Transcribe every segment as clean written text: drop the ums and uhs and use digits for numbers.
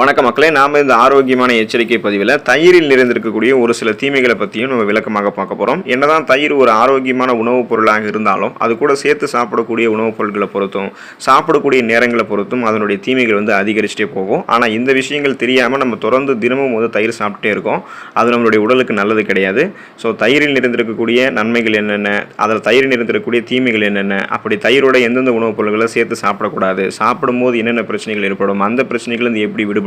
வணக்கம் மக்களே, நாம் இந்த ஆரோக்கியமான எச்சரிக்கை பதிவில் தயிரில் நிறைந்திருக்கக்கூடிய ஒரு சில தீமைகளை பற்றியும் நம்ம விளக்கமாக பார்க்க போகிறோம். என்னதான் தயிர் ஒரு ஆரோக்கியமான உணவுப் பொருளாக இருந்தாலும் அது கூட சேர்த்து சாப்பிடக்கூடிய உணவுப் பொருட்களை பொறுத்தும் சாப்பிடக்கூடிய நேரங்களை பொறுத்தும் அதனுடைய தீமைகள் அதிகரிச்சுட்டே போகும். ஆனால் இந்த விஷயங்கள் தெரியாமல் நம்ம தொடர்ந்து தினமும் தயிர் சாப்பிட்டே இருக்கோம். அது நம்மளுடைய உடலுக்கு நல்லது கிடையாது. ஸோ தயிரில் நிறைந்திருக்கக்கூடிய நன்மைகள் என்னென்ன, அதில் தயிரில் நிறைந்திருக்கக்கூடிய தீமைகள் என்னென்ன, அப்படி தயிரோட எந்தெந்த உணவுப் பொருட்களை சேர்த்து சாப்பிடக்கூடாது, சாப்பிடும்போது என்னென்ன பிரச்சனைகள் ஏற்படும், அந்த பிரச்சனைகள் எப்படி விடுபடும்,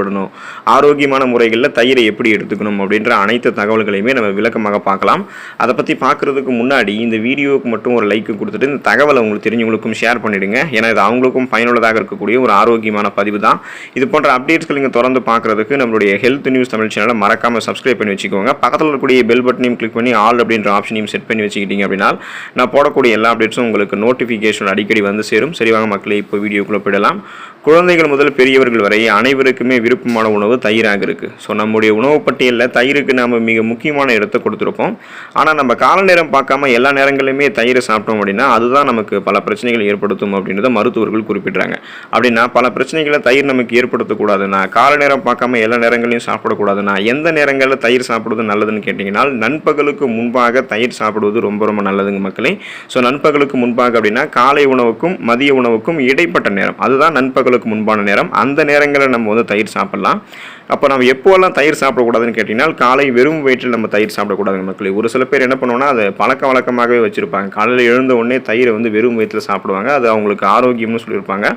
ஆரோக்கியமான முறைகளில் தயிரை எப்படி எடுத்துக்கணும் அப்படின்ற அனைத்து தகவல்களையுமே நம்ம விளக்கமாக பார்க்கலாம். அதை பற்றி பார்க்குறதுக்கு முன்னாடி இந்த வீடியோவுக்கு மட்டும் ஒரு லைக் கொடுத்துட்டு இந்த தகவலை உங்களுக்கு தெரிஞ்சவங்களுக்கும் ஷேர் பண்ணிவிடுங்க. ஏன்னா இது அவங்களுக்கும் பயனுள்ளதாக இருக்கக்கூடிய ஒரு ஆரோக்கியமான பதிவு தான். இது போன்ற அப்டேட்ஸ்கள் நீங்கள் தொடர்ந்து பார்க்குறதுக்கு நம்மளுடைய ஹெல்த் நியூஸ் தமிழ் சேனலை மறக்காமல் சப்ஸ்கிரைப் பண்ணி வச்சுக்கோங்க. பக்கத்தில் இருக்கக்கூடிய பெல் பட்டனையும் கிளிக் பண்ணி ஆல் அப்படின்ற ஆப்ஷனையும் செட் பண்ணி வச்சுக்கிட்டீங்க அப்படின்னா நான் போடக்கூடிய எல்லா அப்டேட்ஸும் உங்களுக்கு நோட்டிஃபிகேஷன் அடிக்கடி சேரும். சரிவாங்க மக்களே, இப்போ வீடியோக்குள்ளே போயிடலாம். குழந்தைகள் முதல் பெரியவர்கள் வரை அனைவருக்குமே விருப்பமான உணவு தயிராக இருக்குது. ஸோ நம்முடைய உணவு பட்டியலில் தயிருக்கு நாம் மிக முக்கியமான இடத்தை கொடுத்துருப்போம். ஆனால் நம்ம கால நேரம் பார்க்காம எல்லா நேரங்களிலுமே தயிரை சாப்பிட்டோம் அப்படின்னா அதுதான் நமக்கு பல பிரச்சனைகள் ஏற்படுத்தும் அப்படின்றத மருத்துவர்கள் குறிப்பிட்றாங்க. அப்படின்னா பல பிரச்சனைகளை தயிர் நமக்கு ஏற்படுத்தக்கூடாதுன்னா, கால நேரம் பார்க்காம எல்லா நேரங்களையும் சாப்பிடக்கூடாதுன்னா, எந்த நேரங்களில் தயிர் சாப்பிடுவது நல்லதுன்னு கேட்டிங்கன்னா நண்பகலுக்கு முன்பாக தயிர் சாப்பிடுவது ரொம்ப ரொம்ப நல்லதுங்க மக்களே. ஸோ நண்பகலுக்கு முன்பாக அப்படின்னா காலை உணவுக்கும் மதிய உணவுக்கும் இடைப்பட்ட நேரம், அதுதான் நண்பகலுக்கு முன்பான நேரம். அந்த நேரங்களில் நம்ம தயிர் சாப்பிடலாம். அப்போ நம்ம எப்போல்லாம் தயிர் சாப்பிடக்கூடாதுன்னு கேட்டிங்கன்னா காலை வெறும் வயிற்றில் நம்ம தயிர் சாப்பிடக்கூடாதுங்க மக்களே. ஒரு சில பேர் என்ன பண்ணுவோம்னா அதை பழக்க வழக்கமாகவே வச்சுருப்பாங்க. காலையில் எழுந்த உடனே தயிரை வெறும் வயிற்றில் சாப்பிடுவாங்க. அது அவங்களுக்கு ஆரோக்கியம்னு சொல்லியிருப்பாங்க.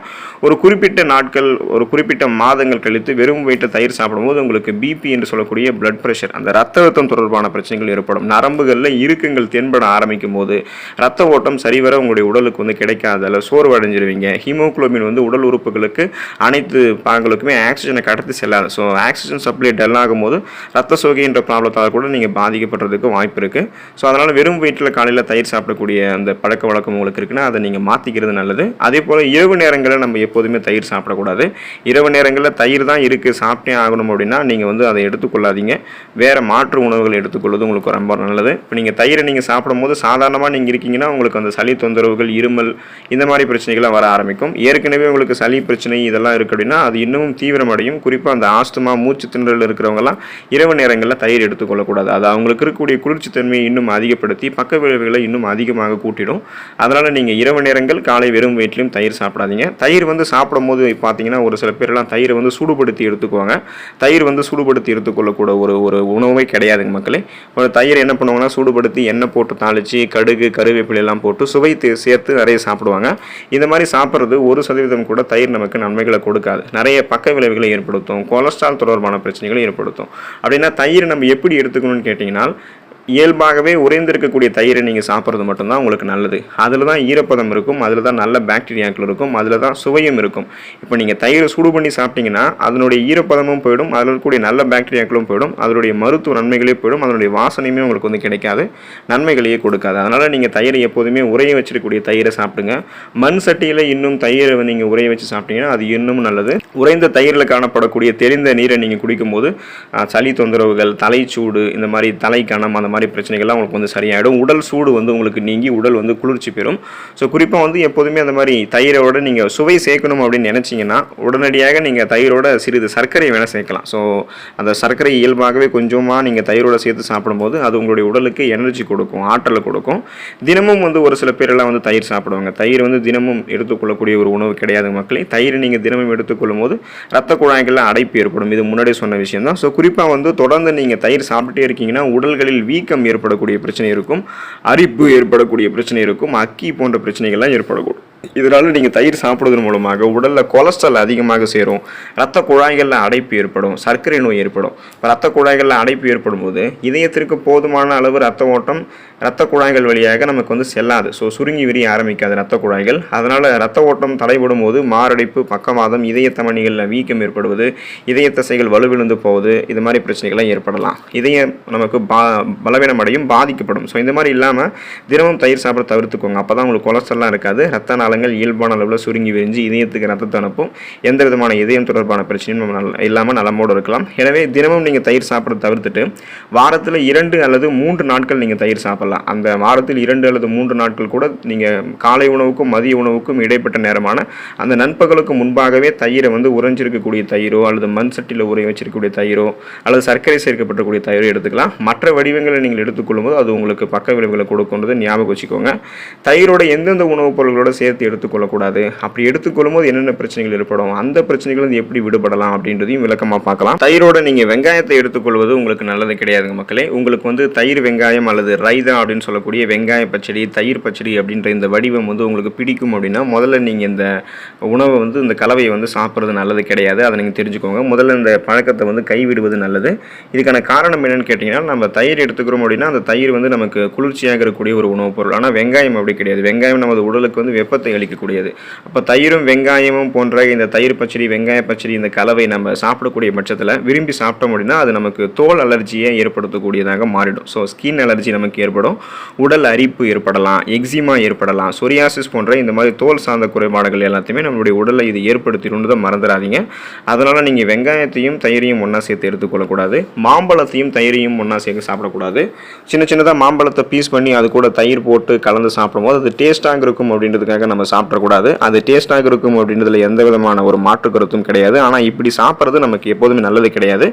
ஒரு குறிப்பிட்ட நாட்கள், ஒரு குறிப்பிட்ட மாதங்கள் கழித்து வெறும் வயிற்றில் தயிர் சாப்பிடும்போது உங்களுக்கு பிபி என்று சொல்லக்கூடிய பிளட் ப்ரெஷர், அந்த ரத்த அழுத்தம் தொடர்பான பிரச்சனைகள் ஏற்படும். நரம்புகளில் இறுக்கங்கள் தென்பட ஆரம்பிக்கும் போது ரத்த ஓட்டம் சரிவர உங்களுடைய உடலுக்கு கிடைக்காதால சோர்வு அடைஞ்சிருவீங்க. ஹீமோகுளோபின் உடல் உறுப்புகளுக்கு அனைத்து பாகங்களுக்குமே ஆக்சிஜனை கடத்தி செல்லாது. ஸோ ஆக்சிஜன் சப்ளை டல் ஆகும்போது ரத்த சோகைன்ற ப்ராப்ளத்தால் கூட நீங்கள் பாதிக்கப்படுறதுக்கு வாய்ப்பு இருக்குது. ஸோ அதனால் வெறும் வயிற்றில் காலையில் தயிர் சாப்பிடக்கூடிய அந்த பழக்க வழக்கம் உங்களுக்கு இருக்குன்னா அதை நீங்கள் மாற்றிக்கிறது நல்லது. அதே போல் இரவு நேரங்களில் நம்ம எப்போதுமே தயிர் சாப்பிடக்கூடாது. இரவு நேரங்களில் தயிர் தான் இருக்குது, சாப்பிட்டே ஆகணும் அப்படின்னா நீங்கள் அதை எடுத்துக்கொள்ளாதீங்க. வேறு மாற்று உணவுகள் எடுத்துக்கொள்வது உங்களுக்கு ரொம்ப நல்லது. இப்போ நீங்கள் தயிரை நீங்கள் சாப்பிடும்போது சாதாரணமாக நீங்கள் இருக்கீங்கன்னா உங்களுக்கு அந்த சளி தொந்தரவுகள், இருமல், இந்த மாதிரி பிரச்சனைகள்லாம் வர ஆரம்பிக்கும். ஏற்கனவே உங்களுக்கு சளி பிரச்சனை இதெல்லாம் இருக்குது அப்படின்னா அது இன்னும் தீவிரமடையும். குறிப்பாக அந்த ஆஸ்துமா, மூச்சு திணறல் இருக்கிறவங்கலாம் இரவு நேரங்களில் தயிர் எடுத்துக்கொள்ளக்கூடாது. அது அவங்களுக்கு இருக்கக்கூடிய குளிர்ச்சி தன்மையை இன்னும் அதிகப்படுத்தி பக்க விளைவுகளை இன்னும் அதிகமாக கூட்டிடும். அதனால் நீங்கள் இரவு நேரங்கள் காலை வெறும் வயிற்றிலும் தயிர் சாப்பிடாதீங்க. தயிர் சாப்பிடும் போது பார்த்தீங்கன்னா ஒரு சில பேரெல்லாம் தயிரை சூடுபடுத்தி எடுத்துக்குவாங்க. தயிர் சூடுபடுத்தி எடுத்துக்கொள்ளக்கூட ஒரு உணவே கிடையாதுங்க மக்களே. ஒரு தயிர் என்ன பண்ணுவாங்கன்னா சூடுபடுத்தி எண்ணெய் போட்டு தாளித்து கடுகு, கருவேப்பிலை எல்லாம் போட்டு சுவைத்து சேர்த்து நிறைய சாப்பிடுவாங்க. இந்த மாதிரி சாப்பிட்றது 1% கூட தயிர் நமக்கு நன்மைகளை கொடுக்காது. நிறைய பக்க விளைவுகளை ஏற்படுத்தும். கொலஸ்ட்ரால் தொடர்பான பிரச்சனைகளை ஏற்படுத்தும். அப்படின்னா தயிர் நம்ம எப்படி எடுத்துக்கணும்னு கேட்டிங்கன்னா இயல்பாகவே உறைந்திருக்கக்கூடிய தயிரை நீங்கள் சாப்பிட்றது மட்டும்தான் உங்களுக்கு நல்லது. அதில் தான் ஈரப்பதம் இருக்கும், அதில் தான் நல்ல பாக்டீரியாக்கள் இருக்கும், அதில் தான் சுவையும் இருக்கும். இப்போ நீங்கள் தயிரை சூடு பண்ணி சாப்பிட்டீங்கன்னா அதனுடைய ஈரப்பதமும் போயிடும், அதில் இருக்கக்கூடிய நல்ல பாக்டீரியாக்களும் போயிடும், அதனுடைய மருத்துவ நன்மைகளே போயிடும், அதனுடைய வாசனையுமே உங்களுக்கு கிடைக்காது, நன்மைகளையே கொடுக்காது. அதனால் நீங்கள் தயிரை எப்போதுமே உரைய வச்சிருக்கக்கூடிய தயிரை சாப்பிடுங்க. மண் சட்டியில் இன்னும் தயிரை நீங்கள் உரைய வச்சு சாப்பிட்டீங்கன்னா அது இன்னும் நல்லது. உறைந்த தயிரில் காணப்படக்கூடிய தெளிந்த நீரை நீங்கள் குடிக்கும்போது சளி தொந்தரவுகள், தலைச்சூடு, இந்த மாதிரி தலைக்கணம், அந்த மாதிரி பிரச்சனைகள்லாம் உங்களுக்கு சரியாயிடும். உடல் சூடு உங்களுக்கு நீங்கி உடல் குளிர்ச்சி பெறும். ஸோ குறிப்பாக எப்போதுமே அந்த மாதிரி தயிரோட நீங்கள் சுவை சேர்க்கணும் அப்படின்னு நினச்சிங்கன்னா உடனடியாக நீங்கள் தயிரோட சிறிது சர்க்கரை வேணால் சேர்க்கலாம். ஸோ அந்த சர்க்கரை இயல்பாகவே கொஞ்சமாக நீங்கள் தயிரோட சேர்த்து சாப்பிடும்போது அது உங்களுடைய உடலுக்கு எனர்ஜி கொடுக்கும், ஆற்றலை கொடுக்கும். தினமும் ஒரு சில பேரெல்லாம் தயிர் சாப்பிடுவாங்க. தயிர் தினமும் எடுத்துக்கொள்ளக்கூடிய ஒரு உணவு கிடையாது மக்களே. தயிர் நீங்கள் தினமும் எடுத்துக்கொள்ளும் போது ரத்த குழாய்களில் அடைப்பு ஏற்படும். இது முன்னாடி சொன்ன விஷயம் தான். ஸோ குறிப்பாக தொடர்ந்து நீங்கள் தயிர் சாப்பிட்டே இருக்கீங்கன்னா உடல்களில் வீக்கம் ஏற்படக்கூடிய பிரச்சனை இருக்கும், அரிப்பு ஏற்படக்கூடிய பிரச்சனை இருக்கும், அக்கி போன்ற பிரச்சனைகள்லாம் ஏற்படக்கூடும். இதனால் நீங்கள் தயிர் சாப்பிடுவதன் மூலமாக உடலில் கொலஸ்ட்ரால் அதிகமாக சேரும், ரத்த குழாய்களில் அடைப்பு ஏற்படும், சர்க்கரை நோய் ஏற்படும். ரத்த குழாய்களில் அடைப்பு ஏற்படும் போது இதயத்திற்கு போதுமான அளவு ரத்த ஓட்டம் ரத்த குழாய்கள் வழியாக நமக்கு செல்லாது. ஸோ சுருங்கி விரிய ஆரம்பிக்காது ரத்த குழாய்கள். அதனால் ரத்த ஓட்டம் தடைபடும் போது மாரடைப்பு, பக்கவாதம், இதய தமனிகளில் வீக்கம் ஏற்படுவது, இதய தசைகள் வலுவிழந்து போவது, இது மாதிரி பிரச்சனைகள்லாம் ஏற்படலாம். இதயம் நமக்கு பலவீனம் அடையும், பாதிக்கப்படும். ஸோ இந்த மாதிரி இல்லாமல் தினமும் தயிர் சாப்பிட தவிர்த்துக்கோங்க. அப்போ தான் உங்களுக்கு கொலஸ்ட்ரால்லாம் இருக்காது, ரத்த நாளங்கள் இயல்பான அளவில் சுருங்கி விரிஞ்சு இதயத்துக்கு ரத்தத்தை அனுப்பும். எந்த விதமான இதயம் தொடர்பான பிரச்சனையும் நம்ம இல்லாமல் நலமோடு இருக்கலாம். எனவே தினமும் நீங்கள் தயிர் சாப்பிட தவிர்த்துட்டு வாரத்தில் 2 அல்லது 3 நாட்கள் நீங்கள் தயிர் சாப்பிடலாம். அந்த வாரத்தில் 2 அல்லது 3 நாட்கள் கூட நீங்கள் காலை உணவுக்கும் மதிய உணவுக்கும் இடைப்பட்ட நேரமான அந்த நண்பகலுக்கு முன்பாகவே தயிரை உறைஞ்சிருக்கக்கூடிய தயிரோ அல்லது மண் சட்டியில் ஊற வச்சிருக்கக்கூடிய தயிரோ அல்லது சர்க்கரை சேர்க்கப்பட்டக்கூடிய தயிரோ எடுத்துக்கலாம். மற்ற வடிவங்களை நீங்கள் எடுத்துக்கொள்ளும் போது அது உங்களுக்கு பக்க விளைவுகளை கொடுக்கும்ன்றது ஞாபகம் வச்சுக்கோங்க. தயிரோட எந்தெந்த உணவுப் பொருட்களோட சேர்த்து எடுத்துக்கொள்ளக்கூடாது, அப்படி எடுத்துக்கொள்ளும் போது என்னென்ன பிரச்சனைகள் ஏற்படும், அந்த பிரச்சனைகள் எப்படி விடுபடலாம் அப்படின்றதையும் விளக்கமாக பார்க்கலாம். தயிரோட நீங்கள் வெங்காயத்தை எடுத்துக்கொள்வது உங்களுக்கு நல்லது கிடையாதுங்க மக்களே. உங்களுக்கு தயிர் வெங்காயம் அல்லது ரைதா அப்படின்னு சொல்லக்கூடிய வெங்காய பச்சடி, தயிர் பச்சடி அப்படின்ற இந்த வடிவம் உங்களுக்கு பிடிக்கும் அப்படின்னா முதல்ல நீங்கள் இந்த உணவை இந்த கலவையை சாப்பிட்றது நல்லது கிடையாது. அதை நீங்கள் தெரிஞ்சுக்கோங்க. முதல்ல இந்த பழக்கத்தை கைவிடுவது நல்லது. இதுக்கான காரணம் என்னன்னு கேட்டிங்கன்னா, நம்ம தயிர் எடுத்துக்கிறோம் அப்படின்னா அந்த தயிர் நமக்கு குளிர்ச்சியாக இருக்கக்கூடிய ஒரு உணவுப் பொருள். ஆனால் வெங்காயம் அப்படி கிடையாது. வெங்காயம் நமது உடலுக்கு வெப்பத்தை அளிக்கக்கூடியது. அப்போ தயிரும் வெங்காயமும் போன்ற இந்த தயிர் பச்சடி, வெங்காய பச்சடி இந்த கலவை நம்ம சாப்பிடக்கூடிய பட்சத்தில் விரும்பி சாப்பிட்டோம் அப்படின்னா அது நமக்கு தோல் அலர்ஜியை ஏற்படுத்தக்கூடியதாக மாறிடும். ஸோ ஸ்கின் அலர்ஜி நமக்கு ஏற்படும், உடல் அரிப்பு ஏற்படலாம், எக்ஸிமா ஏற்படலாம், சொரியாசிஸ் போன்ற இந்த மாதிரி தோல் சார்ந்த குறைபாடுகள் எல்லாத்தையுமே நம்மளுடைய உடலை இது ஏற்படுத்திடும்னு மறந்துடாதீங்க. அதனால் நீங்கள் வெங்காயத்தையும் தயிரையும் ஒன்றா சேர்த்து எடுத்துக்கொள்ளக்கூடாது. மாம்பழத்தையும் தயிரையும் ஒன்றா சேர்த்து சாப்பிடக்கூடாது. சின்னதாக மாம்பழத்தை பீஸ் பண்ணி அது கூட தயிர் போட்டு கலந்து சாப்பிடும்போது அது டேஸ்ட்டாக இருக்கும் அப்படின்றதுக்காக நம்ம சாப்பிடக்கூடாது. அது டேஸ்ட்டாக இருக்கும் அப்படின்றதுல எந்த விதமான ஒரு மாற்று கருத்தும் கிடையாது. ஆனால் இப்படி சாப்பிட்றது நமக்கு எப்போதுமே நல்லது கிடையாது.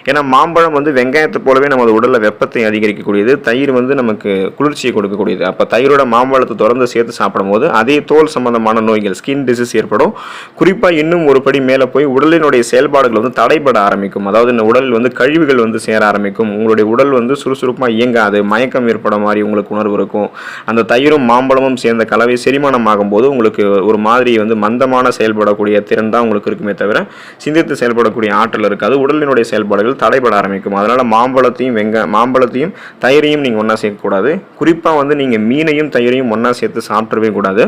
ஏன்னா மாம்பழம் வெங்காயத்தை போலவே நமது உடலில் வெப்பத்தை அதிகரிக்கக்கூடியது, தயிர் நமக்கு குளிர்ச்சியை கொடுக்கக்கூடியது. அப்போ தயிரோட மாம்பழத்தை தொடர்ந்து சேர்த்து சாப்பிடும்போது அதே தோல் சம்பந்தமான நோய்கள், ஸ்கின் டிசீஸ் ஏற்படும். குறிப்பாக இன்னும் ஒரு படி மேலே போய் உடலினுடைய செயல்பாடுகள் தடைபட ஆரம்பிக்கும். அதாவது இந்த உடலில் கழிவுகள் சேர ஆரம்பிக்கும். உங்களுடைய உடல் சுறுசுறுப்பாக இயங்காது, மயக்கம் ஏற்பட மாதிரி உங்களுக்கு உணர்வு இருக்கும். அந்த தயிரும் மாம்பழமும் சேர்ந்த கலவை செரிமானம் ஆகும்போது உங்களுக்கு ஒரு மாதிரி மந்தமான செயல்படக்கூடிய திறன் தான் உங்களுக்கு இருக்குமே தவிர சிந்தித்து செயல்படக்கூடிய ஆற்றல் இருக்காது. உடலினுடைய செயல்பாடுகள் தடைபட ஆரம்பிக்கும். அதனால் மாம்பழத்தையும் தயிரையும் நீங்கள் ஒன்றா சேர்க்கக்கூடாது. குறிப்பாக நீங்கள் மீனையும் தயிரையும் ஒன்றா சேர்த்து சாப்பிடவே கூடாது.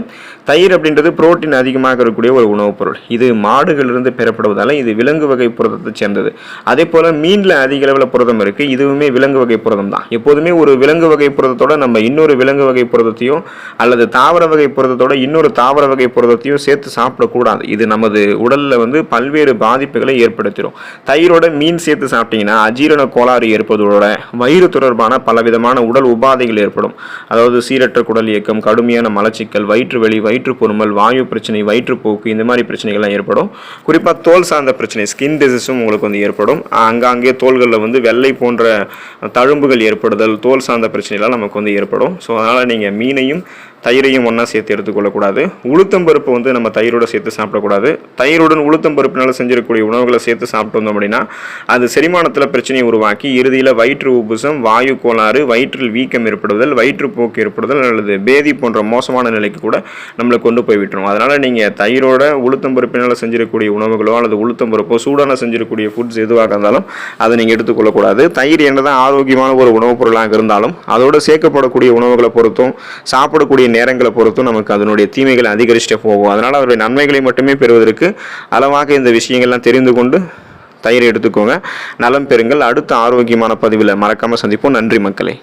தயிர் அப்படின்றது புரோட்டீன் அதிகமாக இருக்கக்கூடிய ஒரு உணவுப் பொருள். இது மாடுகளிலிருந்து பெறப்படுவதால் இது விலங்கு வகை புரதத்தை சேர்ந்தது. அதே போல் மீனில் அதிக அளவில் புரதம் இருக்குது. இதுவுமே விலங்கு வகை புரதம் தான். எப்போதுமே ஒரு விலங்கு வகை புரதத்தோட நம்ம இன்னொரு விலங்கு வகை புரதத்தையும் அல்லது தாவர வகை புரதத்தோட இன்னொரு தாவர வகை புரதத்தையும் சேர்த்து சாப்பிடக்கூடாது. இது நமது உடலில் பல்வேறு பாதிப்புகளை ஏற்படுத்திடும். தயிரோட மீன் சேர்த்து சாப்பிட்டீங்கன்னா அஜீரண கோளாறு ஏற்படுவதோட வயிறு தொடர்பான பலவிதமான உடல் உபாதைகள் ஏற்படும். அதாவது சீரற்ற குடல் இயக்கம், கடுமையான மலச்சிக்கல், வயிற்று வலி, வயிற்று பொறுமல், வாயு பிரச்சனை, வயிற்றுப்போக்கு, இந்த மாதிரி பிரச்சனைகள்லாம் ஏற்படும். குறிப்பாக தோல் சார்ந்த பிரச்சனை, ஸ்கின் டிசீஸும் உங்களுக்கு ஏற்படும். அங்கே தோள்களில் வெள்ளை போன்ற தழும்புகள் ஏற்படுதல், தோல் சார்ந்த பிரச்சனைலாம் நமக்கு ஏற்படும். ஸோ அதனால் நீங்கள் மீனையும் தயிரையும் ஒன்றா சேர்த்து எடுத்துக்கொள்ளக்கூடாது. உளுத்தம்பருப்பு நம்ம தயிரோடு சேர்த்து சாப்பிடக்கூடாது. தயிருடன் உளுத்தம்பருப்பினால் செஞ்சிருக்கக்கூடிய உணவுகளை சேர்த்து சாப்பிட்டு வந்தோம் அப்படின்னா அது செரிமானத்தில் பிரச்சனையை உருவாக்கி இறுதியில் வயிற்று உப்புசம், வாயு கோளாறு, வயிற்றில் வீக்கம் ஏற்படுதல், வயிற்றுப்போக்கு ஏற்படுதல் அல்லது பேதி போன்ற மோசமான நிலைக்கு கூட நம்மளை கொண்டு போய் விட்டுரும். அதனால் நீங்கள் தயிரோட உளுத்தம்பருப்பினால் செஞ்சிருக்கக்கூடிய உணவுகளோ அல்லது உளுத்தம்பருப்போ சூடான செஞ்சிருக்கக்கூடிய ஃபுட்ஸ் எதுவாக இருந்தாலும் அதை நீங்கள் எடுத்துக்கொள்ளக்கூடாது. தயிர் என்னதான் ஆரோக்கியமான ஒரு உணவுப் பொருளாக இருந்தாலும் அதோடு சேர்க்கப்படக்கூடிய உணவுகளை பொறுத்தும் சாப்பிடக்கூடிய நேரங்களை பொறுத்தும் நமக்கு அதனுடைய தீமைகள் அதிகரிச்சுட்டே போகும். அதனால் அவருடைய நன்மைகளை மட்டுமே பெறுவதற்கு அளவாக இந்த விஷயங்கள்லாம் தெரிந்து கொண்டு தயிரை எடுத்துக்கோங்க. நலம் பெறுங்கள். அடுத்த ஆரோக்கியமான பதிவில் மறக்காமல் சந்திப்போம். நன்றி மக்களே.